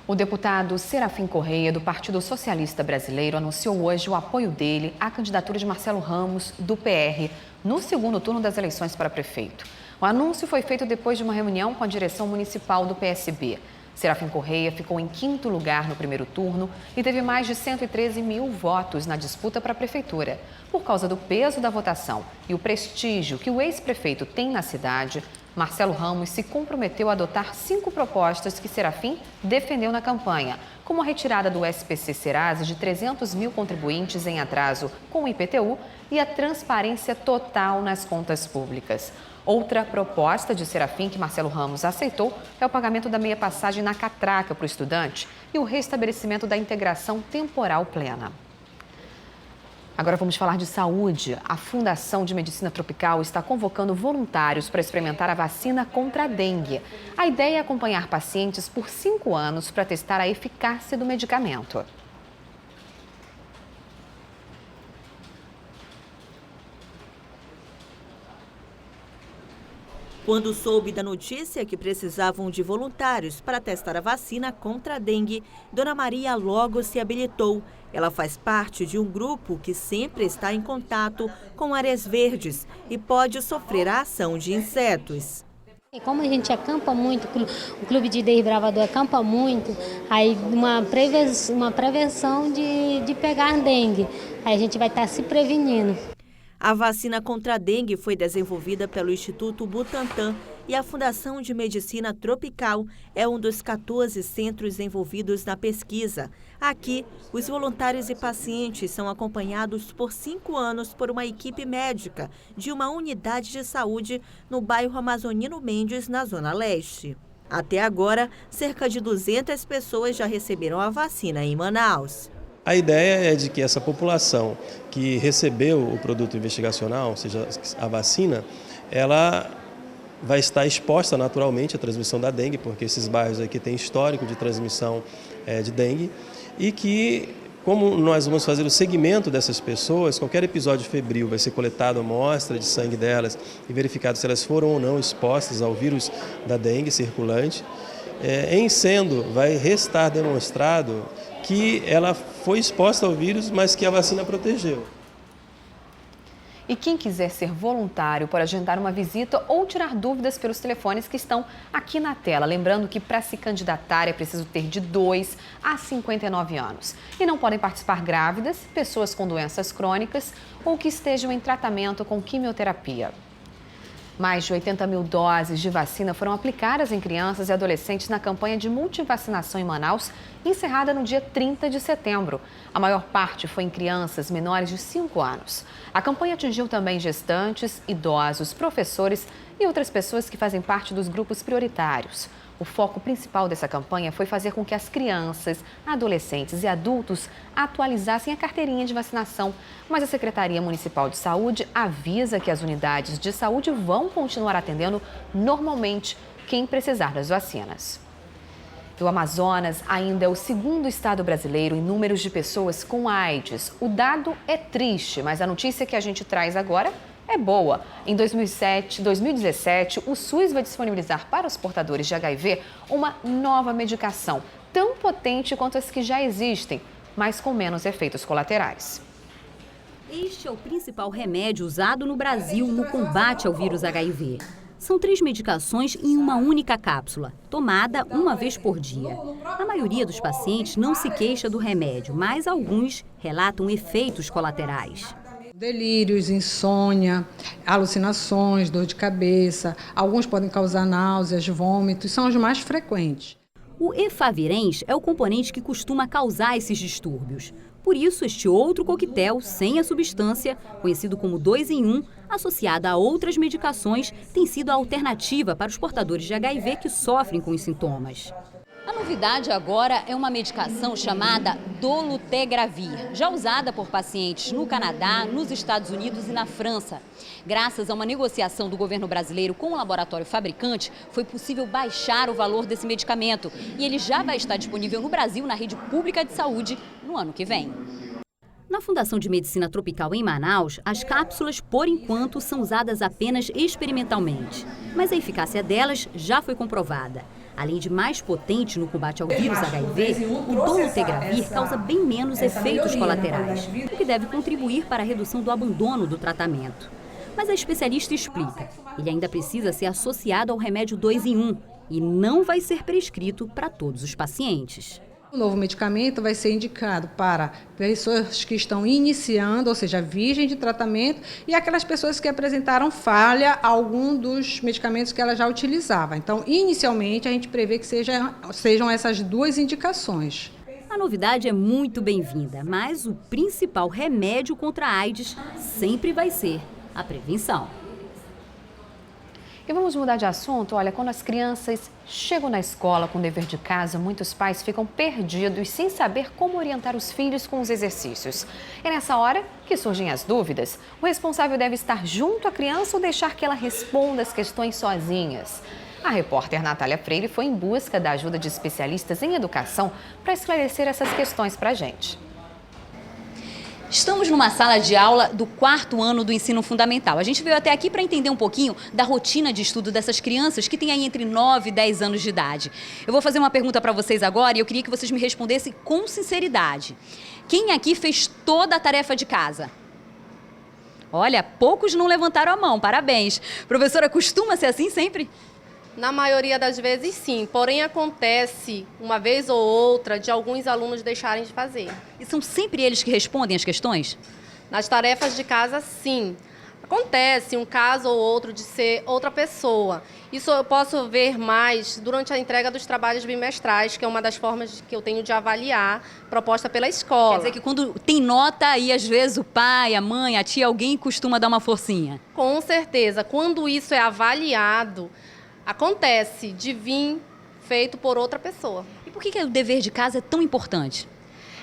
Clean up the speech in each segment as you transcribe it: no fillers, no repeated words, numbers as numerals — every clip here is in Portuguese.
O deputado Serafim Correia, do Partido Socialista Brasileiro, anunciou hoje o apoio dele à candidatura de Marcelo Ramos, do PR, no segundo turno das eleições para prefeito. O anúncio foi feito depois de uma reunião com a direção municipal do PSB. Serafim Correia ficou em quinto lugar no primeiro turno e teve mais de 113 mil votos na disputa para a prefeitura. Por causa do peso da votação e o prestígio que o ex-prefeito tem na cidade, Marcelo Ramos se comprometeu a adotar 5 propostas que Serafim defendeu na campanha, como a retirada do SPC Serasa de 300 mil contribuintes em atraso com o IPTU e a transparência total nas contas públicas. Outra proposta de Serafim que Marcelo Ramos aceitou é o pagamento da meia passagem na catraca para o estudante e o restabelecimento da integração temporal plena. Agora vamos falar de saúde. A Fundação de Medicina Tropical está convocando voluntários para experimentar a vacina contra a dengue. A ideia é acompanhar pacientes por 5 anos para testar a eficácia do medicamento. Quando soube da notícia que precisavam de voluntários para testar a vacina contra a dengue, Dona Maria logo se habilitou. Ela faz parte de um grupo que sempre está em contato com áreas verdes e pode sofrer a ação de insetos. E como a gente acampa muito, o Clube de Desbravador acampa muito, aí uma prevenção de pegar dengue, aí a gente vai estar se prevenindo. A vacina contra a dengue foi desenvolvida pelo Instituto Butantan e a Fundação de Medicina Tropical é um dos 14 centros envolvidos na pesquisa. Aqui, os voluntários e pacientes são acompanhados por 5 anos por uma equipe médica de uma unidade de saúde no bairro Amazonino Mendes, na Zona Leste. Até agora, cerca de 200 pessoas já receberam a vacina em Manaus. A ideia é de que essa população que recebeu o produto investigacional, ou seja, a vacina, ela vai estar exposta naturalmente à transmissão da dengue, porque esses bairros aqui têm histórico de transmissão de dengue, e que, como nós vamos fazer o segmento dessas pessoas, qualquer episódio febril vai ser coletado amostra de sangue delas e verificado se elas foram ou não expostas ao vírus da dengue circulante. Em sendo, vai restar demonstrado que ela foi exposta ao vírus, mas que a vacina protegeu. E quem quiser ser voluntário pode agendar uma visita ou tirar dúvidas pelos telefones que estão aqui na tela. Lembrando que para se candidatar é preciso ter de 2 a 59 anos. E não podem participar grávidas, pessoas com doenças crônicas ou que estejam em tratamento com quimioterapia. Mais de 80 mil doses de vacina foram aplicadas em crianças e adolescentes na campanha de multivacinação em Manaus, encerrada no dia 30 de setembro. A maior parte foi em crianças menores de 5 anos. A campanha atingiu também gestantes, idosos, professores e outras pessoas que fazem parte dos grupos prioritários. O foco principal dessa campanha foi fazer com que as crianças, adolescentes e adultos atualizassem a carteirinha de vacinação. Mas a Secretaria Municipal de Saúde avisa que as unidades de saúde vão continuar atendendo normalmente quem precisar das vacinas. O Amazonas ainda é o segundo estado brasileiro em números de pessoas com AIDS. O dado é triste, mas a notícia que a gente traz agora é boa. Em 2017, o SUS vai disponibilizar para os portadores de HIV uma nova medicação, tão potente quanto as que já existem, mas com menos efeitos colaterais. Este é o principal remédio usado no Brasil no combate ao vírus HIV. São 3 medicações em uma única cápsula, tomada uma vez por dia. A maioria dos pacientes não se queixa do remédio, mas alguns relatam efeitos colaterais. Delírios, insônia, alucinações, dor de cabeça, alguns podem causar náuseas, vômitos, são os mais frequentes. O efavirenz é o componente que costuma causar esses distúrbios. Por isso, este outro coquetel, sem a substância, conhecido como 2 em 1, associada a outras medicações, tem sido a alternativa para os portadores de HIV que sofrem com os sintomas. A novidade agora é uma medicação chamada dolutegravir, já usada por pacientes no Canadá, nos Estados Unidos e na França. Graças a uma negociação do governo brasileiro com o laboratório fabricante, foi possível baixar o valor desse medicamento e ele já vai estar disponível no Brasil na rede pública de saúde no ano que vem. Na Fundação de Medicina Tropical em Manaus, as cápsulas, por enquanto, são usadas apenas experimentalmente. Mas a eficácia delas já foi comprovada. Além de mais potente no combate ao vírus HIV, o dolutegravir causa bem menos efeitos colaterais, o que deve contribuir para a redução do abandono do tratamento. Mas a especialista explica, ele ainda precisa ser associado ao remédio 2 em 1 e não vai ser prescrito para todos os pacientes. O novo medicamento vai ser indicado para pessoas que estão iniciando, ou seja, virgem de tratamento, e aquelas pessoas que apresentaram falha a algum dos medicamentos que ela já utilizava. Então, inicialmente, a gente prevê que sejam essas 2 indicações. A novidade é muito bem-vinda, mas o principal remédio contra a AIDS sempre vai ser a prevenção. E vamos mudar de assunto? Olha, quando as crianças chegam na escola com dever de casa, muitos pais ficam perdidos sem saber como orientar os filhos com os exercícios. É nessa hora que surgem as dúvidas. O responsável deve estar junto à criança ou deixar que ela responda as questões sozinhas? A repórter Natália Freire foi em busca da ajuda de especialistas em educação para esclarecer essas questões para a gente. Estamos numa sala de aula do 4º ano do ensino fundamental. A gente veio até aqui para entender um pouquinho da rotina de estudo dessas crianças que têm aí entre 9 e 10 anos de idade. Eu vou fazer uma pergunta para vocês agora e eu queria que vocês me respondessem com sinceridade. Quem aqui fez toda a tarefa de casa? Olha, poucos não levantaram a mão, parabéns. Professora, costuma ser assim sempre? Na maioria das vezes, sim. Porém, acontece, uma vez ou outra, de alguns alunos deixarem de fazer. E são sempre eles que respondem as questões? Nas tarefas de casa, sim. Acontece um caso ou outro de ser outra pessoa. Isso eu posso ver mais durante a entrega dos trabalhos bimestrais, que é uma das formas que eu tenho de avaliar, proposta pela escola. Quer dizer que quando tem nota, aí às vezes o pai, a mãe, a tia, alguém costuma dar uma forcinha? Com certeza. Quando isso é avaliado, acontece de vir feito por outra pessoa. E por que o dever de casa é tão importante?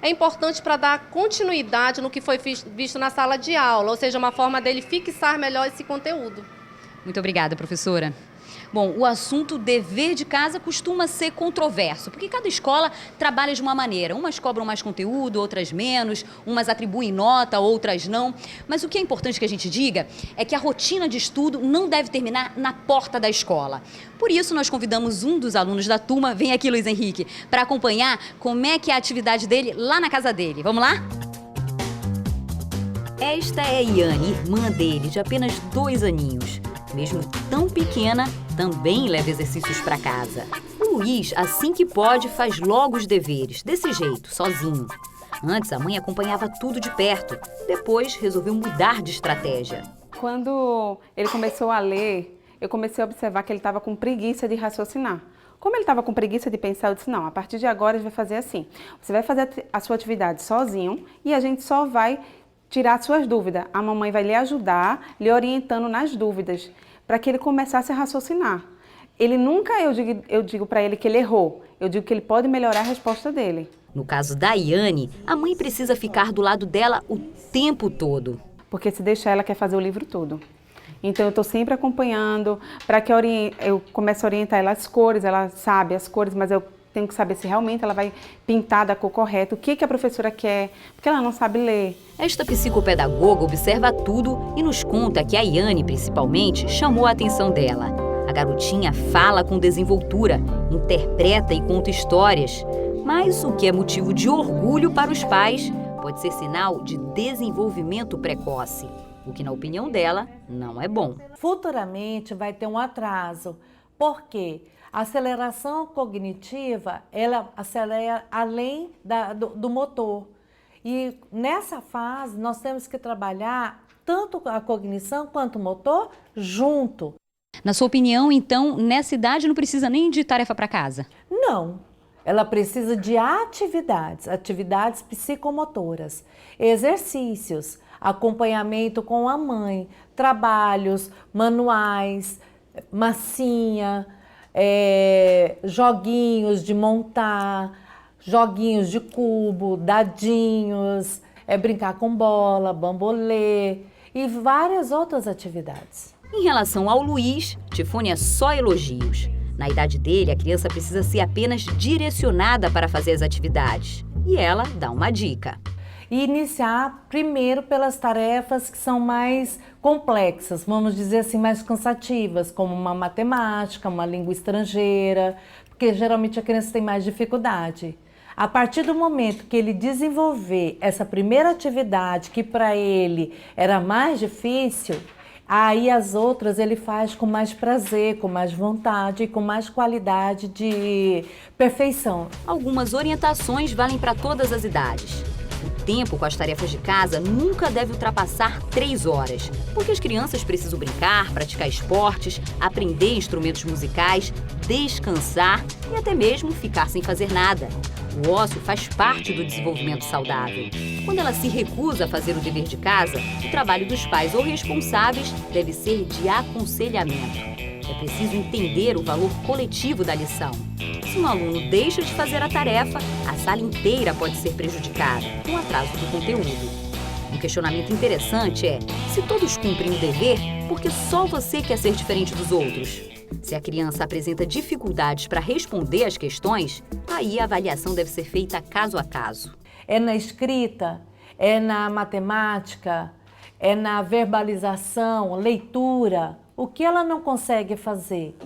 É importante para dar continuidade no que foi visto na sala de aula, ou seja, uma forma dele fixar melhor esse conteúdo. Muito obrigada, professora. Bom, o assunto dever de casa costuma ser controverso, porque cada escola trabalha de uma maneira. Umas cobram mais conteúdo, outras menos, umas atribuem nota, outras não. Mas o que é importante que a gente diga é que a rotina de estudo não deve terminar na porta da escola. Por isso, nós convidamos um dos alunos da turma, vem aqui, Luiz Henrique, para acompanhar como é que é a atividade dele lá na casa dele. Vamos lá? Esta é a Iane, irmã dele, de apenas 2 aninhos. Mesmo tão pequena, também leva exercícios para casa. O Luiz, assim que pode, faz logo os deveres, desse jeito, sozinho. Antes, a mãe acompanhava tudo de perto. Depois, resolveu mudar de estratégia. Quando ele começou a ler, eu comecei a observar que ele estava com preguiça de raciocinar. Como ele estava com preguiça de pensar, eu disse, não, a partir de agora a gente vai fazer assim. Você vai fazer a sua atividade sozinho e a gente só vai tirar suas dúvidas. A mamãe vai lhe ajudar, lhe orientando nas dúvidas, para que ele começasse a raciocinar. Ele nunca, eu digo para ele que ele errou, eu digo que ele pode melhorar a resposta dele. No caso da Iane, a mãe precisa ficar do lado dela o tempo todo. Porque se deixar, ela quer fazer o livro todo. Então, eu estou sempre acompanhando, para que eu comece a orientar ela as cores, ela sabe as cores, mas eu tenho que saber se realmente ela vai pintar da cor correta, o que a professora quer, porque ela não sabe ler. Esta psicopedagoga observa tudo e nos conta que a Iane, principalmente, chamou a atenção dela. A garotinha fala com desenvoltura, interpreta e conta histórias. Mas o que é motivo de orgulho para os pais pode ser sinal de desenvolvimento precoce, o que, na opinião dela, não é bom. Futuramente vai ter um atraso. Por quê? A aceleração cognitiva, ela acelera além do motor. E nessa fase, nós temos que trabalhar tanto a cognição quanto o motor junto. Na sua opinião, então, nessa idade não precisa nem de tarefa para casa? Não. Ela precisa de atividades psicomotoras, exercícios, acompanhamento com a mãe, trabalhos, manuais, massinha, joguinhos de montar, joguinhos de cubo, dadinhos, brincar com bola, bambolê e várias outras atividades. Em relação ao Luiz, Tifone é só elogios. Na idade dele, a criança precisa ser apenas direcionada para fazer as atividades. E ela dá uma dica. e iniciar primeiro pelas tarefas que são mais complexas, vamos dizer assim, mais cansativas, como uma matemática, uma língua estrangeira, porque geralmente a criança tem mais dificuldade. A partir do momento que ele desenvolver essa primeira atividade, que para ele era mais difícil, aí as outras ele faz com mais prazer, com mais vontade, com mais qualidade de perfeição. Algumas orientações valem para todas as idades. O tempo com as tarefas de casa nunca deve ultrapassar 3 horas, porque as crianças precisam brincar, praticar esportes, aprender instrumentos musicais, descansar e até mesmo ficar sem fazer nada. O ócio faz parte do desenvolvimento saudável. Quando ela se recusa a fazer o dever de casa, o trabalho dos pais ou responsáveis deve ser de aconselhamento. É preciso entender o valor coletivo da lição. Se um aluno deixa de fazer a tarefa, a sala inteira pode ser prejudicada, com o atraso do conteúdo. Um questionamento interessante é: se todos cumprem o dever, por que só você quer ser diferente dos outros? Se a criança apresenta dificuldades para responder às questões, aí a avaliação deve ser feita caso a caso. É na escrita, é na matemática, é na verbalização, leitura. O que ela não consegue fazer?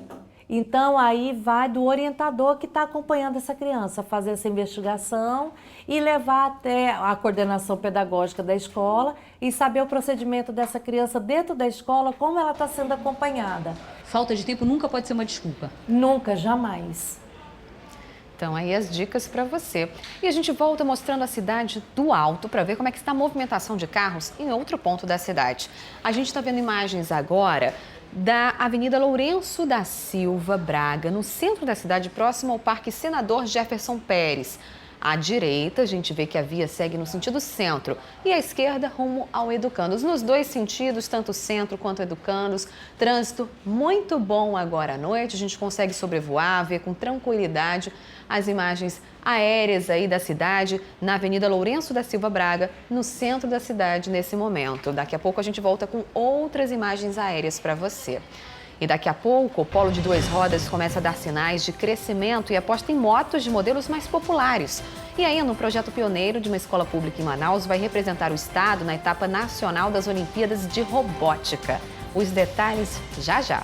Então, aí vai do orientador que está acompanhando essa criança, fazer essa investigação e levar até a coordenação pedagógica da escola e saber o procedimento dessa criança dentro da escola, como ela está sendo acompanhada. Falta de tempo nunca pode ser uma desculpa. Nunca, jamais. Então, aí as dicas para você. E a gente volta mostrando a cidade do alto para ver como é que está a movimentação de carros em outro ponto da cidade. A gente está vendo imagens agora da Avenida Lourenço da Silva Braga, no centro da cidade, próximo ao Parque Senador Jefferson Pérez. À direita, a gente vê que a via segue no sentido centro e à esquerda rumo ao Educandos. Nos dois sentidos, tanto centro quanto Educandos, trânsito muito bom agora à noite. A gente consegue sobrevoar, ver com tranquilidade as imagens aéreas aí da cidade na Avenida Lourenço da Silva Braga, no centro da cidade nesse momento. Daqui a pouco a gente volta com outras imagens aéreas para você. E daqui a pouco, o polo de 2 rodas começa a dar sinais de crescimento e aposta em motos de modelos mais populares. E ainda, um projeto pioneiro de uma escola pública em Manaus vai representar o estado na etapa nacional das Olimpíadas de Robótica. Os detalhes já já.